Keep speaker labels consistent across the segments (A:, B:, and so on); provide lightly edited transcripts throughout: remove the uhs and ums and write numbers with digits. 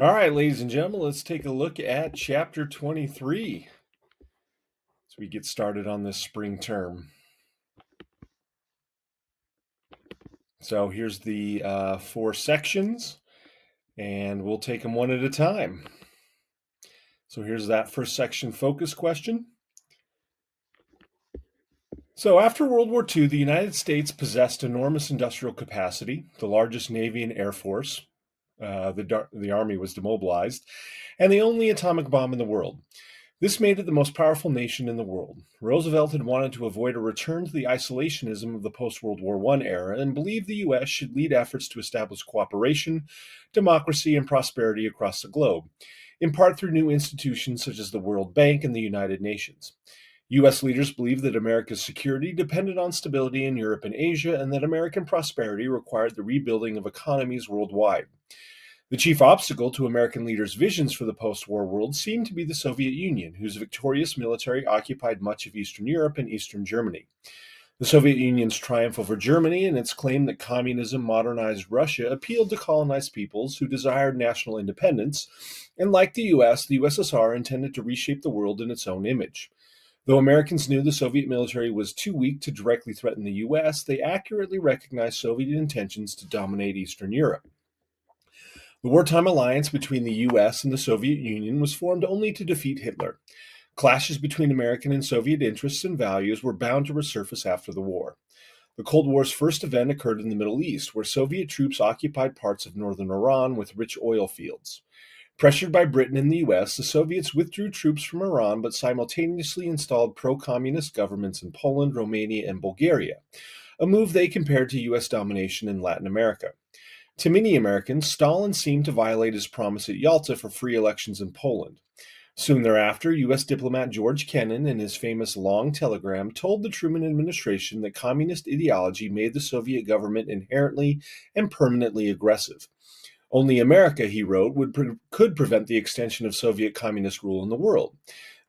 A: All right, ladies and gentlemen, let's take a look at chapter 23 as we get started on this spring term. So here's the four sections, and we'll take them one at a time. So here's that first section focus question. So after World War II, the United States possessed enormous industrial capacity, the largest Navy and Air Force. The Army was demobilized, and the only atomic bomb in the world. This made it the most powerful nation in the world. Roosevelt had wanted to avoid a return to the isolationism of the post-World War I era and believed the U.S. should lead efforts to establish cooperation, democracy, and prosperity across the globe, in part through new institutions such as the World Bank and the United Nations. U.S. leaders believed that America's security depended on stability in Europe and Asia, and that American prosperity required the rebuilding of economies worldwide. The chief obstacle to American leaders' visions for the post-war world seemed to be the Soviet Union, whose victorious military occupied much of Eastern Europe and Eastern Germany. The Soviet Union's triumph over Germany and its claim that communism modernized Russia appealed to colonized peoples who desired national independence, and like the USSR intended to reshape the world in its own image. Though Americans knew the Soviet military was too weak to directly threaten the U.S., they accurately recognized Soviet intentions to dominate Eastern Europe. The wartime alliance between the U.S. and the Soviet Union was formed only to defeat Hitler. Clashes between American and Soviet interests and values were bound to resurface after the war. The Cold War's first event occurred in the Middle East, where Soviet troops occupied parts of northern Iran with rich oil fields. Pressured by Britain and the U.S., the Soviets withdrew troops from Iran but simultaneously installed pro-communist governments in Poland, Romania, and Bulgaria, a move they compared to U.S. domination in Latin America. To many Americans, Stalin seemed to violate his promise at Yalta for free elections in Poland. Soon thereafter, U.S. diplomat George Kennan, in his famous Long Telegram, told the Truman administration that communist ideology made the Soviet government inherently and permanently aggressive. Only America, he wrote, could prevent the extension of Soviet communist rule in the world.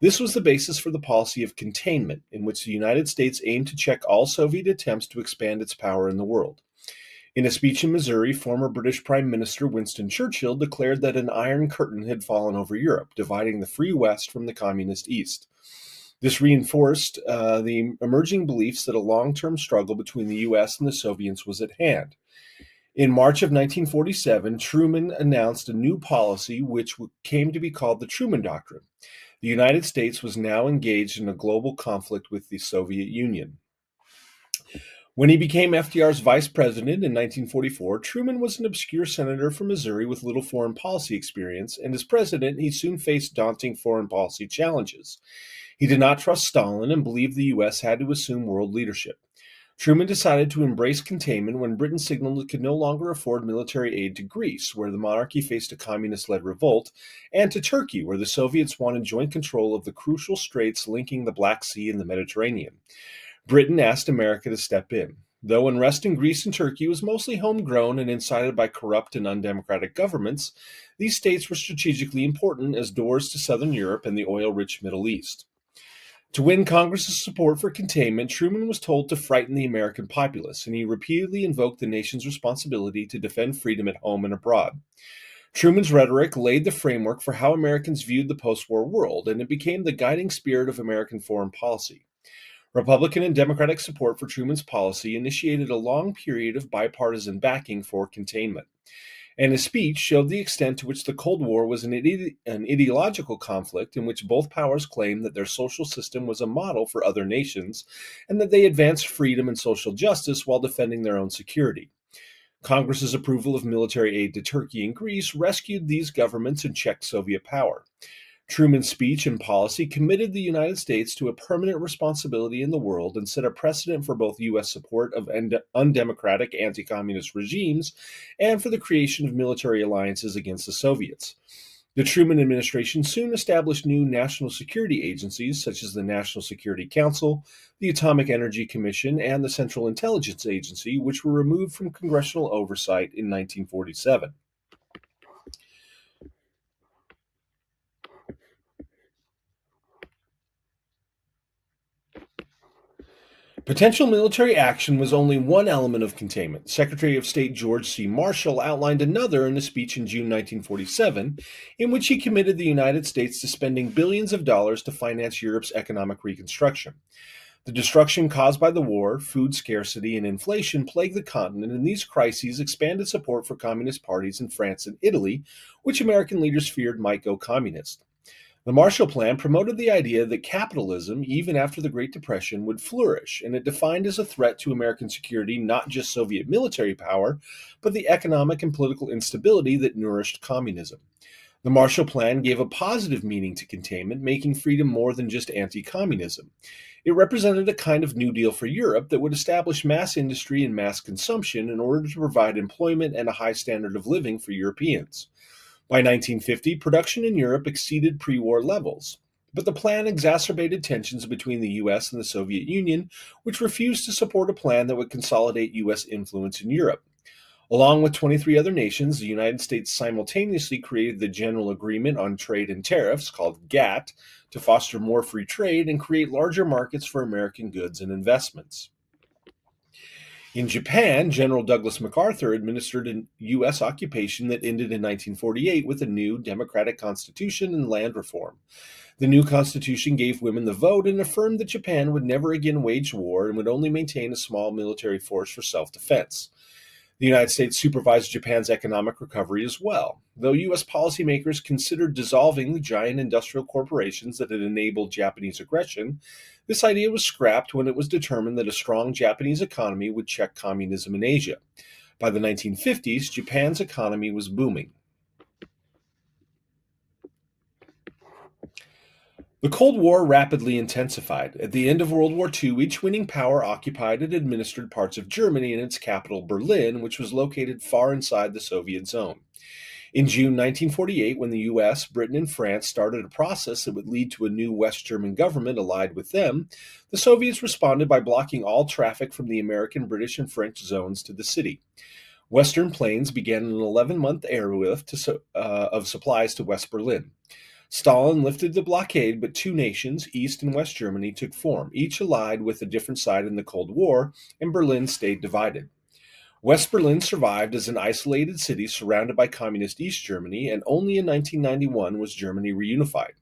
A: This was the basis for the policy of containment, in which the United States aimed to check all Soviet attempts to expand its power in the world. In a speech in Missouri, former British Prime Minister Winston Churchill declared that an iron curtain had fallen over Europe, dividing the free West from the communist East. This reinforced the emerging beliefs that a long-term struggle between the U.S. and the Soviets was at hand. In March of 1947, Truman announced a new policy which came to be called the Truman Doctrine. The United States was now engaged in a global conflict with the Soviet Union. When he became FDR's vice president in 1944, Truman was an obscure senator from Missouri with little foreign policy experience, and as president, he soon faced daunting foreign policy challenges. He did not trust Stalin and believed the U.S. had to assume world leadership. Truman decided to embrace containment when Britain signaled it could no longer afford military aid to Greece, where the monarchy faced a communist-led revolt, and to Turkey, where the Soviets wanted joint control of the crucial straits linking the Black Sea and the Mediterranean. Britain asked America to step in. Though unrest in Greece and Turkey was mostly homegrown and incited by corrupt and undemocratic governments, these states were strategically important as doors to southern Europe and the oil-rich Middle East. To win Congress's support for containment, Truman was told to frighten the American populace, and he repeatedly invoked the nation's responsibility to defend freedom at home and abroad. Truman's rhetoric laid the framework for how Americans viewed the post-war world, and it became the guiding spirit of American foreign policy. Republican and Democratic support for Truman's policy initiated a long period of bipartisan backing for containment, and his speech showed the extent to which the Cold War was an ideological conflict in which both powers claimed that their social system was a model for other nations and that they advanced freedom and social justice while defending their own security. Congress's approval of military aid to Turkey and Greece rescued these governments and checked Soviet power. Truman's speech and policy committed the United States to a permanent responsibility in the world and set a precedent for both U.S. support of undemocratic anti-communist regimes and for the creation of military alliances against the Soviets. The Truman administration soon established new national security agencies such as the National Security Council, the Atomic Energy Commission, and the Central Intelligence Agency, which were removed from congressional oversight in 1947. Potential military action was only one element of containment. Secretary of State George C. Marshall outlined another in a speech in June 1947, in which he committed the United States to spending billions of dollars to finance Europe's economic reconstruction. The destruction caused by the war, food scarcity, and inflation plagued the continent, and these crises expanded support for communist parties in France and Italy, which American leaders feared might go communist. The Marshall Plan promoted the idea that capitalism, even after the Great Depression, would flourish, and it defined as a threat to American security not just Soviet military power, but the economic and political instability that nourished communism. The Marshall Plan gave a positive meaning to containment, making freedom more than just anti-communism. It represented a kind of New Deal for Europe that would establish mass industry and mass consumption in order to provide employment and a high standard of living for Europeans. By 1950, production in Europe exceeded pre-war levels. But the plan exacerbated tensions between the US and the Soviet Union, which refused to support a plan that would consolidate US influence in Europe. Along with 23 other nations, the United States simultaneously created the General Agreement on Trade and Tariffs, called GATT, to foster more free trade and create larger markets for American goods and investments. In Japan, General Douglas MacArthur administered a U.S. occupation that ended in 1948 with a new democratic constitution and land reform. The new constitution gave women the vote and affirmed that Japan would never again wage war and would only maintain a small military force for self-defense. The United States supervised Japan's economic recovery as well. Though U.S. policymakers considered dissolving the giant industrial corporations that had enabled Japanese aggression, this idea was scrapped when it was determined that a strong Japanese economy would check communism in Asia. By the 1950s, Japan's economy was booming. The Cold War rapidly intensified. At the end of World War II, each winning power occupied and administered parts of Germany and its capital, Berlin, which was located far inside the Soviet zone. In June 1948, when the US, Britain, and France started a process that would lead to a new West German government allied with them, the Soviets responded by blocking all traffic from the American, British, and French zones to the city. Western planes began an 11-month airlift of supplies to West Berlin. Stalin lifted the blockade, but two nations, East and West Germany, took form, each allied with a different side in the Cold War, and Berlin stayed divided. West Berlin survived as an isolated city surrounded by communist East Germany, and only in 1991 was Germany reunified.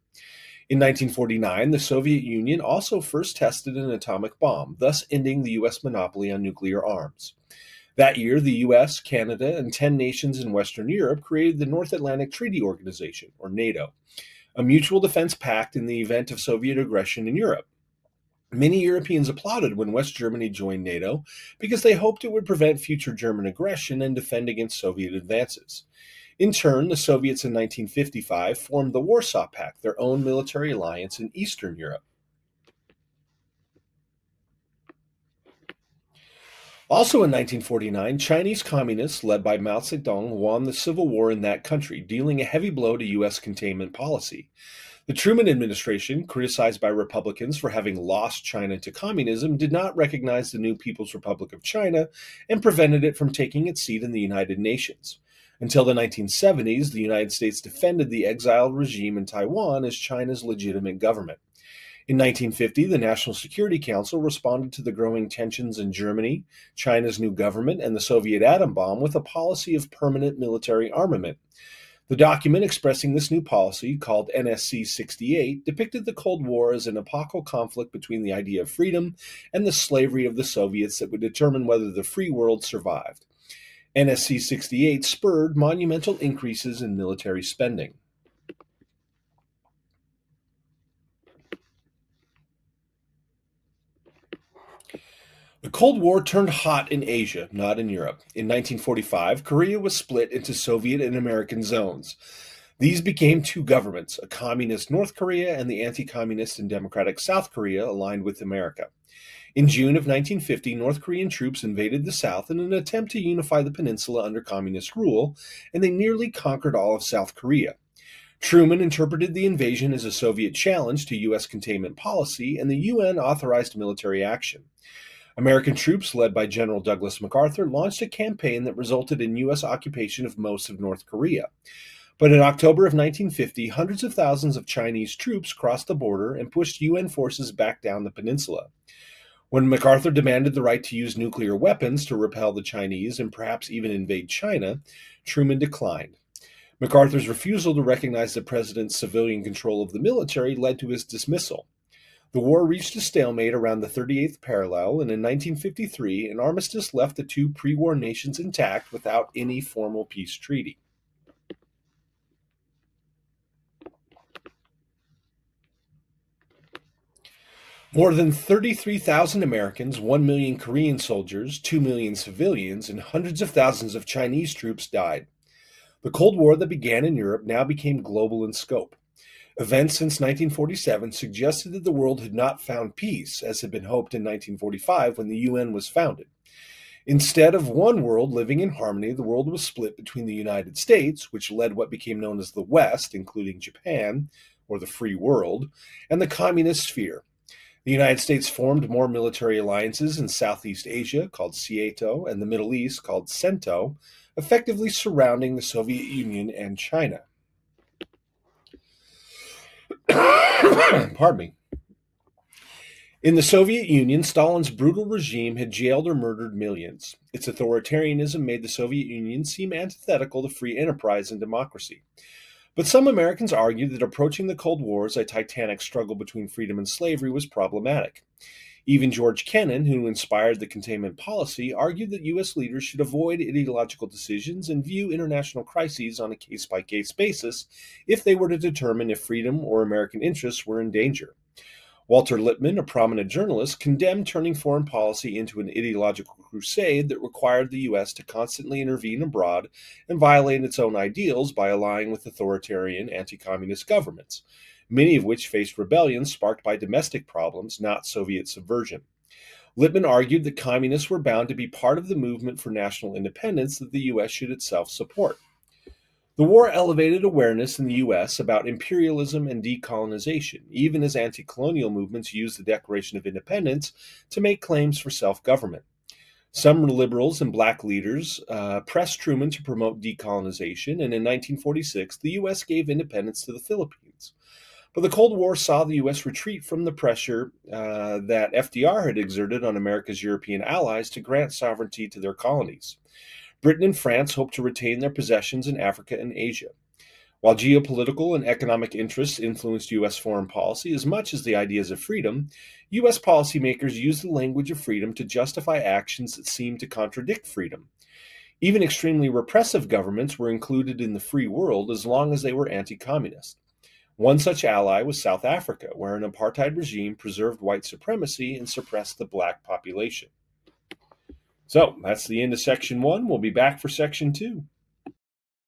A: In 1949, the Soviet Union also first tested an atomic bomb, thus ending the U.S. monopoly on nuclear arms. That year, the U.S., Canada, and 10 nations in Western Europe created the North Atlantic Treaty Organization, or NATO, a mutual defense pact in the event of Soviet aggression in Europe. Many Europeans applauded when West Germany joined NATO because they hoped it would prevent future German aggression and defend against Soviet advances. In turn, the Soviets in 1955 formed the Warsaw Pact, their own military alliance in Eastern Europe. Also in 1949, Chinese communists led by Mao Zedong won the civil war in that country, dealing a heavy blow to U.S. containment policy. The Truman administration, criticized by Republicans for having lost China to communism, did not recognize the new People's Republic of China and prevented it from taking its seat in the United Nations. Until the 1970s, the United States defended the exiled regime in Taiwan as China's legitimate government. In 1950, the National Security Council responded to the growing tensions in Germany, China's new government, and the Soviet atom bomb with a policy of permanent military armament. The document expressing this new policy, called NSC 68, depicted the Cold War as an epochal conflict between the idea of freedom and the slavery of the Soviets that would determine whether the free world survived. NSC 68 spurred monumental increases in military spending. The Cold War turned hot in Asia, not in Europe. In 1945, Korea was split into Soviet and American zones. These became two governments, a communist North Korea and the anti-communist and democratic South Korea, aligned with America. In June of 1950, North Korean troops invaded the South in an attempt to unify the peninsula under communist rule, and they nearly conquered all of South Korea. Truman interpreted the invasion as a Soviet challenge to U.S. containment policy, and the UN authorized military action. American troops, led by General Douglas MacArthur, launched a campaign that resulted in U.S. occupation of most of North Korea. But in October of 1950, hundreds of thousands of Chinese troops crossed the border and pushed UN forces back down the peninsula. When MacArthur demanded the right to use nuclear weapons to repel the Chinese and perhaps even invade China, Truman declined. MacArthur's refusal to recognize the president's civilian control of the military led to his dismissal. The war reached a stalemate around the 38th parallel, and in 1953, an armistice left the two pre-war nations intact without any formal peace treaty. More than 33,000 Americans, 1 million Korean soldiers, 2 million civilians, and hundreds of thousands of Chinese troops died. The Cold War that began in Europe now became global in scope. Events since 1947 suggested that the world had not found peace, as had been hoped in 1945 when the UN was founded. Instead of one world living in harmony, the world was split between the United States, which led what became known as the West, including Japan, or the Free World, and the Communist sphere. The United States formed more military alliances in Southeast Asia, called SEATO, and the Middle East, called CENTO, effectively surrounding the Soviet Union and China. Pardon me. In the Soviet Union, Stalin's brutal regime had jailed or murdered millions. Its authoritarianism made the Soviet Union seem antithetical to free enterprise and democracy. But some Americans argued that approaching the Cold War as a titanic struggle between freedom and slavery was problematic. Even George Kennan, who inspired the containment policy, argued that U.S. leaders should avoid ideological decisions and view international crises on a case-by-case basis if they were to determine if freedom or American interests were in danger. Walter Lippmann, a prominent journalist, condemned turning foreign policy into an ideological crusade that required the U.S. to constantly intervene abroad and violate its own ideals by allying with authoritarian anti-communist governments, many of which faced rebellions sparked by domestic problems, not Soviet subversion. Lippmann argued that communists were bound to be part of the movement for national independence that the U.S. should itself support. The war elevated awareness in the U.S. about imperialism and decolonization, even as anti-colonial movements used the Declaration of Independence to make claims for self-government. Some liberals and black leaders pressed Truman to promote decolonization, and in 1946, the U.S. gave independence to the Philippines. But the Cold War saw the U.S. retreat from the pressure that FDR had exerted on America's European allies to grant sovereignty to their colonies. Britain and France hoped to retain their possessions in Africa and Asia. While geopolitical and economic interests influenced U.S. foreign policy as much as the ideas of freedom, U.S. policymakers used the language of freedom to justify actions that seemed to contradict freedom. Even extremely repressive governments were included in the free world as long as they were anti-communist. One such ally was South Africa, where an apartheid regime preserved white supremacy and suppressed the black population. So, that's the end of Section 1. We'll be back for Section 2.